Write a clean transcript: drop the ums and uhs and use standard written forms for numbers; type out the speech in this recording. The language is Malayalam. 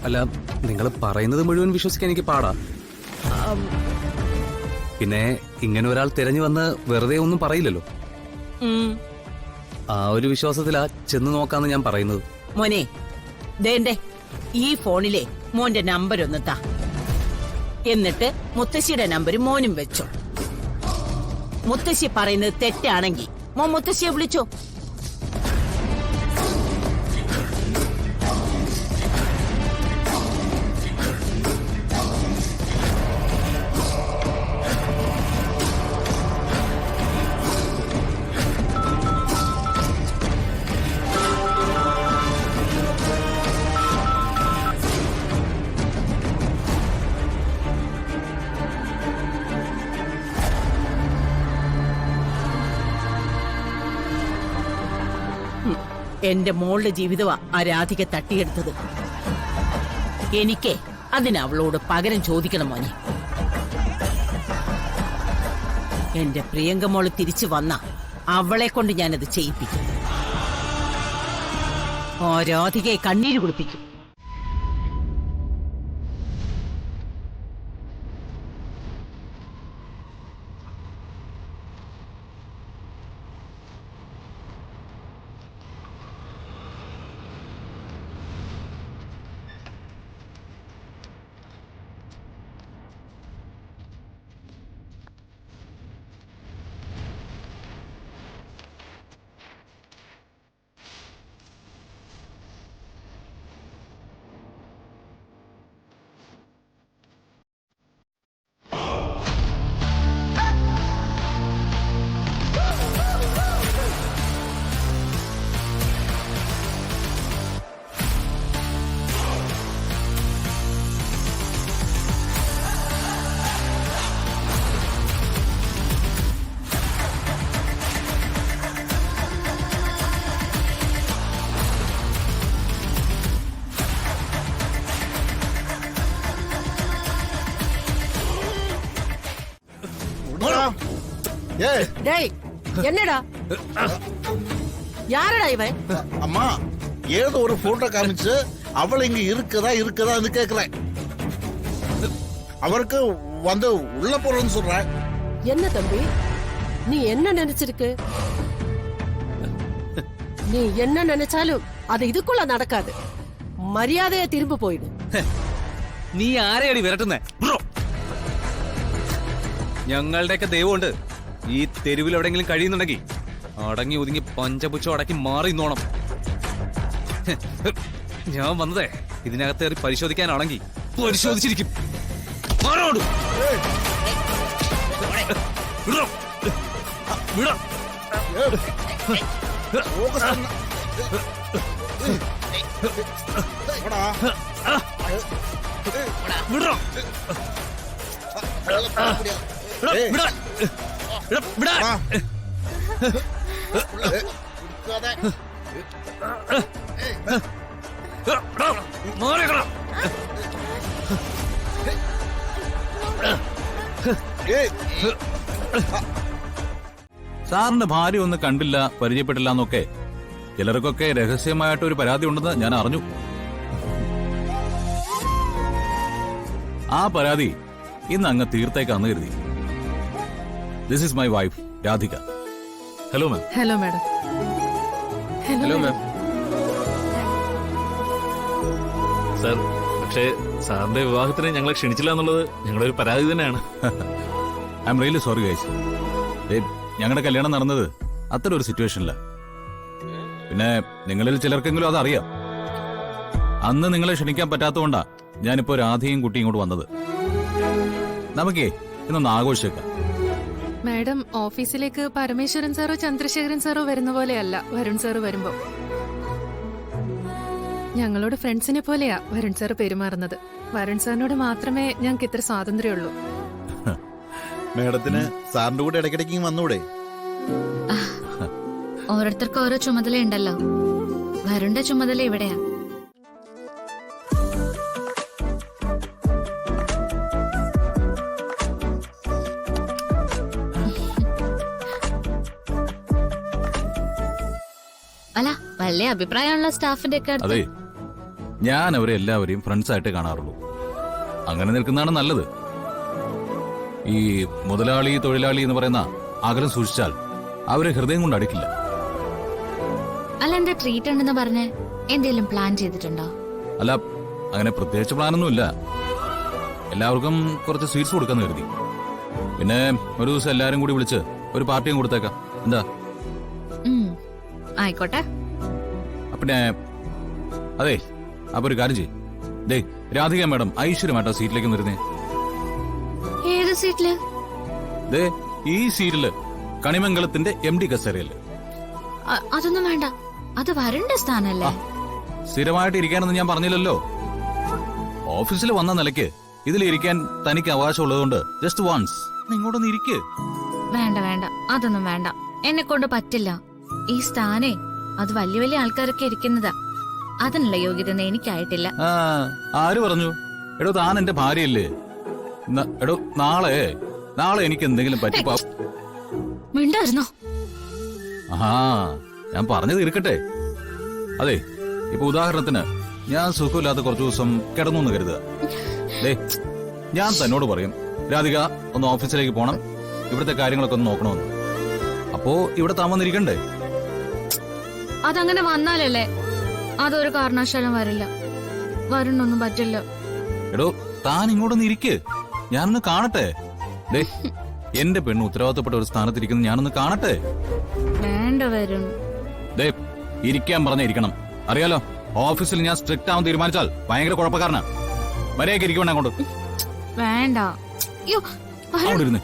അല്ല, നിങ്ങൾ പറയുന്നത് മുഴുവൻ വിശ്വസിക്കാൻ എനിക്ക് പാടാ. പിന്നെ ഇങ്ങനെ ഒരാൾ തിരഞ്ഞു വന്ന് വെറുതെ ഒന്നും പറയില്ലല്ലോ. ആ ഒരു വിശ്വാസത്തിലാ ചെന്ന് നോക്കാന്ന് ഞാൻ പറയുന്നത്. മോനെ, ദേണ്ടേ ഈ ഫോണിലെ മോന്റെ നമ്പർ ഒന്ന് താ. എന്നിട്ട് മുത്തശ്ശിയുടെ നമ്പർ മോനും വെച്ചോ. മുത്തശ്ശി പറയുന്നത് തെറ്റാണെങ്കിൽ മോൻ മുത്തശ്ശിയെ വിളിച്ചോ. എന്റെ മോളുടെ ജീവിതമാ ആ രാധിക തട്ടിയെടുത്തത്. എനിക്ക് അതിന് അവളോട് പകരം ചോദിക്കണം മോനെ. എന്റെ പ്രിയങ്ക മോള് തിരിച്ചു വന്ന അവളെ കൊണ്ട് ഞാനത് ചെയ്യിപ്പിക്കും. ആ രാധികയെ കണ്ണീര് കുടിപ്പിക്കും. என்னடா யாரடா இவன்? அம்மா ஏதோ ஒரு போட்டோ காமிச்சு அவள் இங்க இருக்குதான்னு கேக்குறேன். அவருக்கு வந்து உள்ள போறேன்னு சொல்றேன். என்ன தம்பி நீ என்ன நினைச்சிருக்கு? நீ என்ன நினைச்சாலும் அது இதுக்குள்ள நடக்காது. மரியாதையா திரும்ப போயிடு. നീ ആരെയടി വിരട്ടുന്നേ? ഞങ്ങളുടെയൊക്കെ ദൈവമുണ്ട്. ഈ തെരുവിൽ എവിടെയെങ്കിലും കഴിയുന്നുണ്ടെങ്കിൽ അടങ്ങി ഒതുങ്ങി പഞ്ചപുച്ഛം അടക്കി മാറി നോണം. ഞാൻ വന്നതേ ഇതിനകത്തേറി പരിശോധിക്കാനാണെങ്കിൽ പരിശോധിച്ചിരിക്കും. സാറിന്റെ ഭാര്യ ഒന്ന് കണ്ടില്ല, പരിചയപ്പെട്ടില്ല എന്നൊക്കെ ചിലർക്കൊക്കെ രഹസ്യമായിട്ട് ഒരു പരാതി ഉണ്ടെന്ന് ഞാൻ അറിഞ്ഞു. ആ പരാതി ഇന്ന് അങ്ങ് തീർത്തേക്കാന്ന് കരുതി. This is my wife Radhika. Hello ma'am. Hello madam. Hello ma'am. Sir, പക്ഷേ സാറിന്റെ വിവാഹത്തിന് ഞങ്ങളെ ക്ഷണിച്ചില്ല എന്നുള്ളത് ഞങ്ങളുടെ ഒരു പരാതി തന്നെയാണ്. I am really sorry guys. ഞങ്ങളുടെ കല്യാണം നടന്നത് അത്ര ഒരു സിറ്റുവേഷനില്ല. പിന്നെ നിങ്ങളിൽ ചിലർക്കെങ്കിലും അതറിയാം. അന്ന് നിങ്ങളെ ക്ഷണിക്കാൻ പറ്റാത്തതുകൊണ്ടാ ഞാനിപ്പോ രാധയും കുട്ടിയും ഇങ്ങോട്ട് വന്നത്. നമുക്കേ ഇന്നൊന്ന് ആഘോഷിക്കാം. മാഡം, ഓഫീസിലേക്ക് പരമേശ്വരൻ സാറോ ചന്ദ്രശേഖരൻ സാറോ വരുന്ന പോലെയല്ല വരുൺ സാറ് വരുമ്പോ. ഞങ്ങളോട് ഫ്രണ്ട്സിനെ പോലെയാ വരുൺ സാർ പെരുമാറുന്നത്. വരുൺ സാറിനോട് മാത്രമേ ഞങ്ങൾക്ക് ഇത്ര സ്വാതന്ത്ര്യമുള്ളൂ. മേഡത്തിന് സാറിന്റെ കൂടെ ഇടയ്ക്കിടയ്ക്ക് വന്നൂടെ? ഓരോരുത്തർക്ക് ഓരോ ചുമതലയുണ്ടല്ലോ. വരുണിന്റെ ചുമതല ഇവിടെയാ. അല്ല, വലിയ അഭിപ്രായമുള്ള സ്റ്റാഫിന്റെ ഒക്കെ അതെ, ഞാൻ അവരെ എല്ലാവരെയും ഫ്രണ്ട്സായിട്ടേ കാണാറുള്ളൂ. അങ്ങനെ നിൽക്കുന്നതാണ് നല്ലത്. ഈ മുതലാളി തൊഴിലാളി എന്ന് പറയുന്ന അകലം സൂക്ഷിച്ചാൽ അവരെ ഹൃദയം കൊണ്ട് അടിക്കില്ല. അല്ല, എന്താ ട്രീറ്റ് ഉണ്ടെന്ന് പറഞ്ഞ് എന്തെങ്കിലും പ്ലാൻ ചെയ്തിട്ടുണ്ടോ? അല്ല, അങ്ങനെ പ്രത്യേകിച്ച് പ്ലാനൊന്നുമില്ല. എല്ലാവർക്കും കുറച്ച് സ്വീറ്റ്സ് കൊടുക്കാന്ന് കരുതി. പിന്നെ ഒരു ദിവസം എല്ലാരും കൂടി വിളിച്ച് ഒരു പാർട്ടിയും കൊടുത്തേക്കാം. എന്താ? ആയിക്കോട്ടെ. പിന്നെ അതെ, അപ്പൊ ഒരു കാര്യം ചെയ്യും. ദേ, രാധിക മാഡം ഐശ്വര്യമായിട്ടാ സീറ്റിലേക്ക് വരുന്നേ. ഏത് സീറ്റില്? ദേ, ഈ സീറ്റില് കണിമംഗലത്തിന്റെ MD കസേരയില്. അതൊന്നും വേണ്ട, അത് വരണ്ട സ്ഥാനല്ലേ. സ്ഥിരമായിട്ട് ഇരിക്കാനൊന്നും ഞാൻ പറഞ്ഞില്ലല്ലോ. ഓഫീസിൽ വന്ന നിലയ്ക്ക് ഇതിലിരിക്കാൻ തനിക്ക് അവകാശമുള്ളതുകൊണ്ട് ജസ്റ്റ് വൺസ് ഇങ്ങോട്ടൊന്ന് ഇരിക്ക്. വേണ്ട വേണ്ട, അതൊന്നും വേണ്ട, എന്നെ കൊണ്ട് പറ്റില്ല. ഈ സ്ഥാനേ അത് വലിയ വലിയ ആൾക്കാരൊക്കെ ഇരിക്കുന്നതാ. അതിനുള്ള യോഗ്യത എനിക്കായിട്ടില്ല. ആര് പറഞ്ഞു? എടോ, താൻ എന്റെ ഭാര്യയല്ലേ. എടോ, നാളെ എനിക്ക് എന്തെങ്കിലും പറ്റിപ്പോ. മിണ്ടായിരുന്നോ? ആ, ഞാൻ പറഞ്ഞത് ഇരിക്കട്ടെ. അതെ, ഇപ്പൊ ഉദാഹരണത്തിന് ഞാൻ സുഖമില്ലാത്ത കുറച്ചു ദിവസം കിടന്നു എന്ന് കരുതുക. ദേ, ഞാൻ തന്നോട് പറയും, രാധിക ഒന്ന് ഓഫീസിലേക്ക് പോണം, ഇവിടുത്തെ കാര്യങ്ങളൊക്കെ ഒന്ന് നോക്കണമെന്ന്. അപ്പോ ഇവിടെ താൻ വന്നിരിക്കണ്ടേ? അതങ്ങനെ വന്നാലല്ലേ. അതൊരു കാരണവശാലും വരില്ല, വരണൊന്നും പറ്റില്ല. എടോ, താൻ ഇങ്ങോട്ടൊന്ന് ഇരിക്ക്, ഞാനൊന്ന് കാണട്ടെ. ദേ, എന്റെ പെണ്ണ് ഉത്തരവാദിത്തപ്പെട്ട ഒരു സ്ഥാനത്തിരിക്കുന്നത് ഞാനൊന്ന് കാണട്ടെ. വേണ്ട വരും. ദേ, ഇരിക്കാൻ പറഞ്ഞ ഇരിക്കണം. അറിയാലോ, ഓഫീസിൽ ഞാൻ സ്ട്രിക്റ്റ് ആവാൻ തീരുമാനിച്ചാൽ ഭയങ്കര കുഴപ്പക്കാരനാ. മര്യാദയ്ക്ക് ഇരിക്കണേ അങ്ങോട്ട്. വേണ്ട. അവിടെ ഇരുന്ന്